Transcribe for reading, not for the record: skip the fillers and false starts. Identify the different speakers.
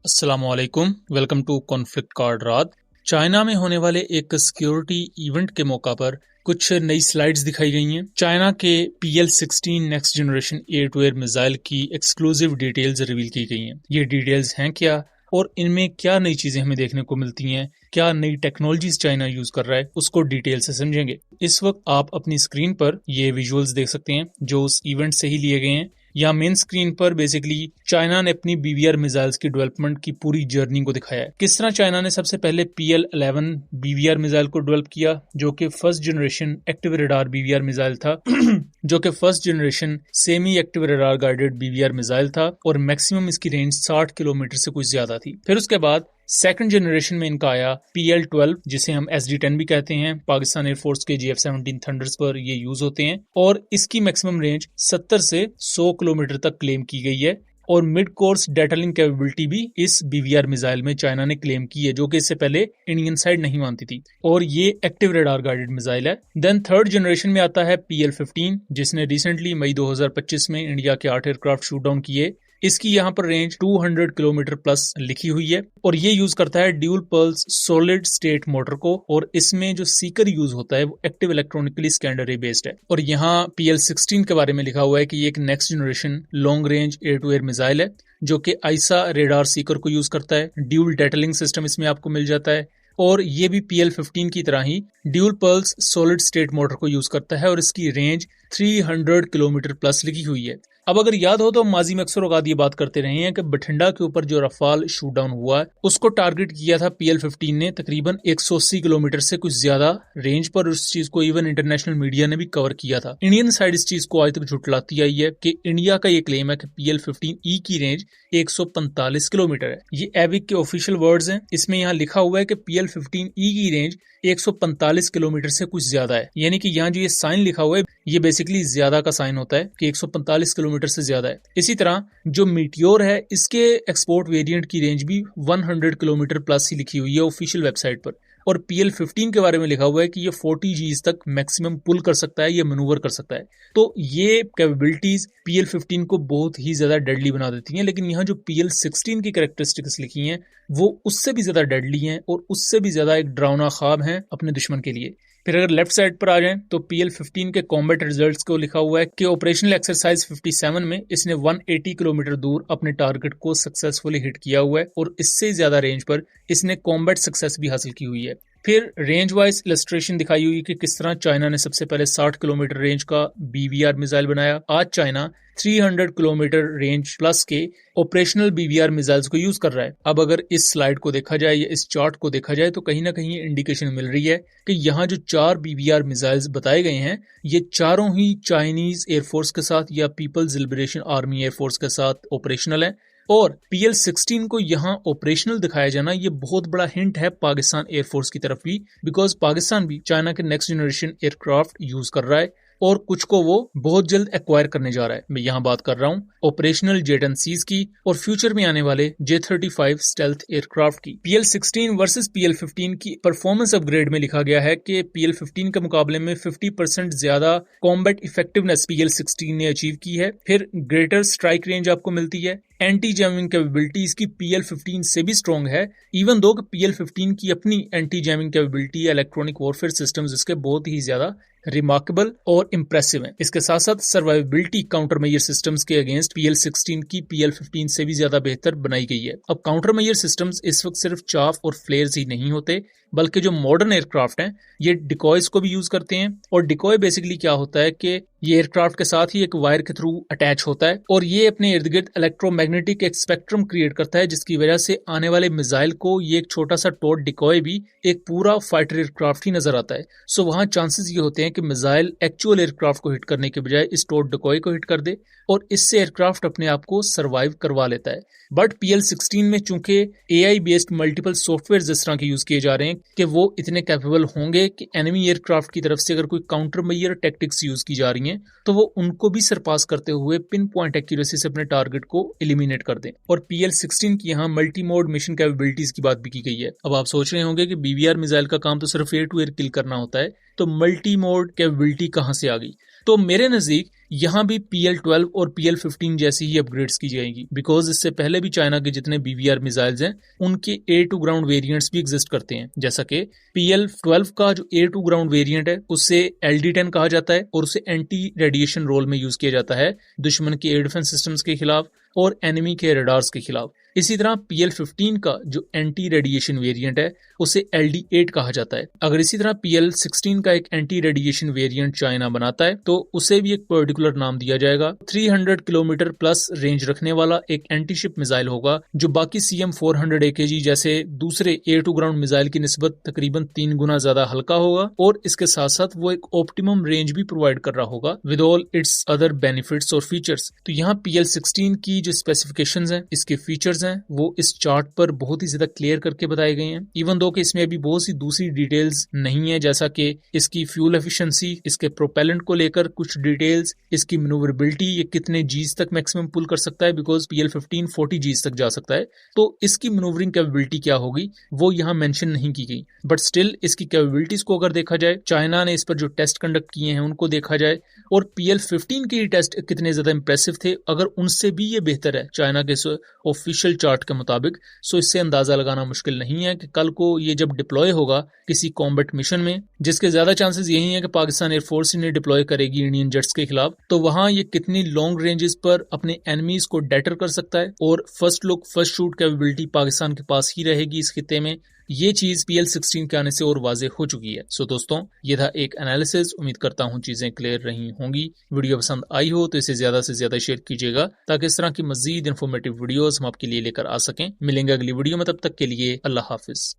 Speaker 1: अस्सलामुअलैकुम, welcome to conflict card रात। China में होने वाले एक सिक्योरिटी इवेंट के मौका पर कुछ नई स्लाइड्स दिखाई गई हैं। चाइना के PL-16 next generation air to air missile की एक्सक्लूसिव डिटेल्स रिवील की गई हैं। ये डिटेल्स हैं क्या और इनमें क्या नई चीजें हमें देखने को मिलती हैं, क्या नई टेक्नोलॉजीज चाइना यूज कर रहा है, उसको डिटेल से समझेंगे। इस वक्त आप अपनी स्क्रीन पर ये विजुअल्स देख सकते हैं जो उस इवेंट से ही लिए गए हैं। यहाँ मेन स्क्रीन पर बेसिकली चाइना ने अपनी BVR मिसाइल्स की डेवलपमेंट की पूरी जर्नी को दिखाया है। किस तरह चाइना ने सबसे पहले PL-11 BVR मिसाइल को डेवलप किया, जो कि first generation active radar BVR missile था जो कि first generation semi active radar guided BVR missile था और मैक्सिमम इसकी रेंज 60 किलोमीटर से कुछ ज्यादा थी। फिर उसके बाद सेकंड जनरेशन में इनका आया PL-12, जिसे हम SD-10 भी कहते हैं। पाकिस्तान एयरफोर्स के GF-17 थंडर्स पर ये यूज होते हैं और इसकी मैक्सिमम रेंज 70 से 100 किलोमीटर तक क्लेम की गई है। और mid course data link capability भी इस BVR मिसाइल में चाइना ने क्लेम की है, जो कि इससे पहले इंडियन साइड नहीं मानती थी। और ये एक्टिव रडार गाइडेड मिसाइल है। देन थर्ड जनरेशन में आता है PL-15, जिसने रिसेंटली मई 2025 में इंडिया के 8 एयरक्राफ्ट शूट डाउन किए। इसकी यहाँ पर रेंज 200 किलोमीटर प्लस लिखी हुई है और ये यूज करता है dual pulse solid state motor को, और इसमें जो सीकर यूज होता है वो एक्टिव इलेक्ट्रॉनिकली स्कैंड अरे बेस्ड है। और यहाँ PL-16 के बारे में लिखा हुआ है कि ये एक next generation long range air to air missile है, जो कि आईसा रेडार सीकर को यूज करता है। ड्यूल डेटा लिंक सिस्टम इसमें आपको मिल जाता है और ये भी PL-15 की तरह ही dual pulse solid state motor को यूज करता है और इसकी रेंज 300 किलोमीटर प्लस लिखी हुई है। अब अगर याद हो तो माजी में अक्सर औकात ये बात करते रहे हैं कि बठिंडा के ऊपर जो रफाल शूट डाउन हुआ है उसको टारगेट किया था PL-15 ने तकरीबन 180 किलोमीटर से कुछ ज्यादा रेंज पर। उस चीज को इवन इंटरनेशनल मीडिया ने भी कवर किया था। इंडियन साइड इस चीज को आज तक झुटलाती आई है कि इंडिया का ये क्लेम है कि PL-15E की रेंज 145 किलोमीटर है। ये एविक के ऑफिशियल वर्ड्स हैं। इसमें यहाँ लिखा हुआ है कि PL-15E की रेंज 145 किलोमीटर से कुछ ज्यादा है, यानी कि यहाँ जो ये साइन लिखा हुआ है ये बेसिकली ज्यादा का साइन होता है कि 145 किलोमीटर से ज्यादा है। इसी तरह जो मीटियोर है इसके एक्सपोर्ट वेरिएंट की रेंज भी 100 किलोमीटर प्लस ही लिखी हुई है ऑफिशियल वेबसाइट पर। और PL-15 के बारे में लिखा हुआ है कि ये 40 Gs तक मैक्सिमम पुल कर सकता है, ये मैनूवर कर सकता है। तो ये कैपेबिलिटीज PL-15 को बहुत ही ज्यादा डेडली बना देती हैं। लेकिन यहाँ जो PL-16 की कैरेक्टरिस्टिक्स लिखी हैं वो उससे भी ज्यादा डेडली हैं और उससे भी ज्यादा एक डरावना ख्वाब है अपने दुश्मन के लिए। फिर अगर लेफ्ट साइड पर आ जाएं तो PL-15 के कॉम्बैट रिजल्ट्स को लिखा हुआ है कि ऑपरेशनल एक्सरसाइज 57 में इसने 180 किलोमीटर दूर अपने टारगेट को सक्सेसफुली हिट किया हुआ है और इससे ज्यादा रेंज पर इसने कॉम्बैट सक्सेस भी हासिल की हुई है। फिर रेंज वाइज इलस्ट्रेशन दिखाई हुई कि किस तरह चाइना ने सबसे पहले 60 किलोमीटर रेंज का BVR मिसाइल बनाया। आज चाइना 300 किलोमीटर रेंज प्लस के ऑपरेशनल BVR मिसाइल्स को यूज कर रहा है। अब अगर इस स्लाइड को देखा जाए या इस चार्ट को देखा जाए तो कहीं ना कहीं इंडिकेशन मिल रही है कि यहाँ जो 4 BVR मिसाइल्स बताए गए हैं ये चारों ही चाइनीज एयरफोर्स के साथ या पीपल्स लिबरेशन आर्मी एयरफोर्स के साथ ऑपरेशनल है। और PL-16 को यहाँ ऑपरेशनल दिखाया जाना ये बहुत बड़ा हिंट है पाकिस्तान एयरफोर्स की तरफ भी, बिकॉज पाकिस्तान भी चाइना के नेक्स्ट जनरेशन एयरक्राफ्ट यूज कर रहा है और कुछ को वो बहुत जल्द एक्वायर करने जा रहा है। मैं यहाँ बात कर रहा हूँ ऑपरेशनल J-10Cs की और फ्यूचर में आने वाले J-35 स्टेल्थ एयरक्राफ्ट की। PL-16 वर्सेस PL-15 की परफॉर्मेंस अपग्रेड में लिखा गया है कि PL-15 के मुकाबले में 50% ज्यादा कॉम्बैट इफेक्टिवनेस PL-16 ने अचीव की है। फिर ग्रेटर स्ट्राइक रेंज आपको मिलती है। एंटी जैमिंग कैपेबिलिटी इसकी PL-15 से भी स्ट्रॉन्ग है, इवन दो कि PL-15 की अपनी anti jamming capability electronic warfare systems इसके बहुत ही ज्यादा रिमार्केबल और इम्प्रेसिव हैं। इसके साथ साथ सर्वाइवेबिलिटी काउंटर मेजर सिस्टम्स के अगेंस्ट PL-16 की PL-15 से भी ज्यादा बेहतर बनाई गई है। अब काउंटर मेजर सिस्टम्स इस वक्त सिर्फ चाफ और फ्लेयर्स ही नहीं होते, बल्कि जो मॉडर्न एयरक्राफ्ट हैं ये डिकॉयज को भी यूज करते हैं। और डिकॉय बेसिकली क्या होता है कि ये एयरक्राफ्ट के साथ ही एक वायर के थ्रू अटैच होता है और ये अपने इर्द गिर्द इलेक्ट्रोमैग्नेटिक एक स्पेक्ट्रम क्रिएट करता है, जिसकी वजह से आने वाले मिसाइल को ये एक छोटा सा टॉट डिकॉय भी एक पूरा फाइटर एयरक्राफ्ट ही नजर आता है। सो वहां चांसेस ये होते हैं कि मिसाइल एक्चुअल एयरक्राफ्ट को हिट करने के बजाय इस टॉट डिकॉय को हिट कर दे और इससे एयरक्राफ्ट अपने आप को सर्वाइव करवा लेता है। बट PL-16 में चूंकि AI बेस्ड मल्टीपल सॉफ्टवेयर इस तरह के यूज किए जा रहे हैं कि वो इतने कैपेबल होंगे कि एनिमी एयरक्राफ्ट की तरफ से अगर कोई काउंटर मेजर टैक्टिक्स यूज की जा रही हैं तो वो उनको भी सरपास करते हुए पिन पॉइंट एक्यूरेसी से अपने टारगेट को एलिमिनेट कर दें। और PL-16 की यहाँ मल्टी मोड मिशन कैपेबिलिटीज की बात भी की गई है। अब आप सोच रहे होंगे कि BVR मिसाइल का काम तो सिर्फ एयर टू एयर किल करना होता है, तो मल्टी मोड कैपेबिलिटी कहां से आ गई? तो मेरे नजदीक यहाँ भी PL-12 और PL-15 जैसी ही अपग्रेड्स की जाएगी, बिकॉज इससे पहले भी चाइना के जितने BVR मिसाइल्स हैं उनके एयर टू ग्राउंड वेरिएंट्स भी एग्जिस्ट करते हैं। जैसा कि PL-12 का जो एयर टू ग्राउंड वेरिएंट है उससे LD-10 कहा जाता है और उसे एंटी रेडिएशन रोल में यूज किया जाता है दुश्मन के एयर डिफेंस सिस्टम्स के खिलाफ और एनिमी के रडार्स के खिलाफ। इसी तरह PL-15 का जो एंटी रेडिएशन वेरिएंट है उसे LD-8 कहा जाता है। अगर इसी तरह PL-16 का एक एंटी रेडिएशन वेरिएंट चाइना बनाता है तो उसे भी एक पर्टिकुलर नाम दिया जाएगा। 300 किलोमीटर प्लस रेंज रखने वाला एक एंटीशिप मिसाइल होगा जो बाकी CM-400 AKG जैसे दूसरे एयर टू ग्राउंड मिसाइल की निस्बत तकरीबन 3 गुना ज्यादा हल्का होगा और इसके साथ साथ वो एक ऑप्टिमम रेंज भी प्रोवाइड कर रहा होगा with all it's other benefits और फीचर्स। तो यहाँ PL-16 की जो स्पेसिफिकेशंस हैं, इसके फीचर्स हैं, वो इस चार्ट पर बहुत ही ज्यादा क्लियर करके बताए गए हैं। इवन दो कि इसमें अभी बहुत सी दूसरी डिटेल्स नहीं है, जैसा कि इसकी फ्यूल एफिशिएंसी, इसके प्रोपेलेंट को लेकर कुछ डिटेल्स, इसकी मैन्यूवरेबिलिटी, ये कितने जीज तक मैक्सिमम पुल कर सकता है, बिकॉज PL-15 40 जीज तक जा सकता है, तो इसकी मैन्यूवरिंग कैपेबिलिटी क्या होगी वो यहाँ मेंशन नहीं की गई। बट स्टिल इसकी कैपेबिलिटीज को अगर देखा जाए, चाइना ने इस पर जो टेस्ट कंडक्ट किए हैं उनको देखा जाए और PL-15 के टेस्ट कितने ज्यादा इंप्रेसिव थे, अगर उनसे भी ये बेहतर है चाइना के ऑफिशियल चार्ट के मुताबिक, सो इससे अंदाजा लगाना मुश्किल नहीं है कि कल को ये जब डिप्लॉय होगा किसी कॉम्बैट मिशन में, जिसके ज्यादा चांसेस यही है कि पाकिस्तान एयरफोर्स इन्हें डिप्लॉय करेगी इंडियन जेट्स के खिलाफ, तो वहां ये कितनी लॉन्ग रेंजेस पर अपने एनिमीज को डेटर कर सकता है और first look first shoot capability Pakistan के पास ही रहेगी इस खिते में। ये चीज PL-16 के आने से और वाजे हो चुकी है। सो दोस्तों, ये था एक एनालिसिस। उम्मीद करता हूँ चीजें क्लियर रही होंगी। वीडियो पसंद आई हो तो इसे ज्यादा से ज्यादा शेयर कीजिएगा ताकि इस तरह की मजीद इन्फॉर्मेटिव वीडियोस हम आपके लिए लेकर आ सकें। मिलेंगे अगली वीडियो में, तब तक के लिए अल्लाह हाफिज।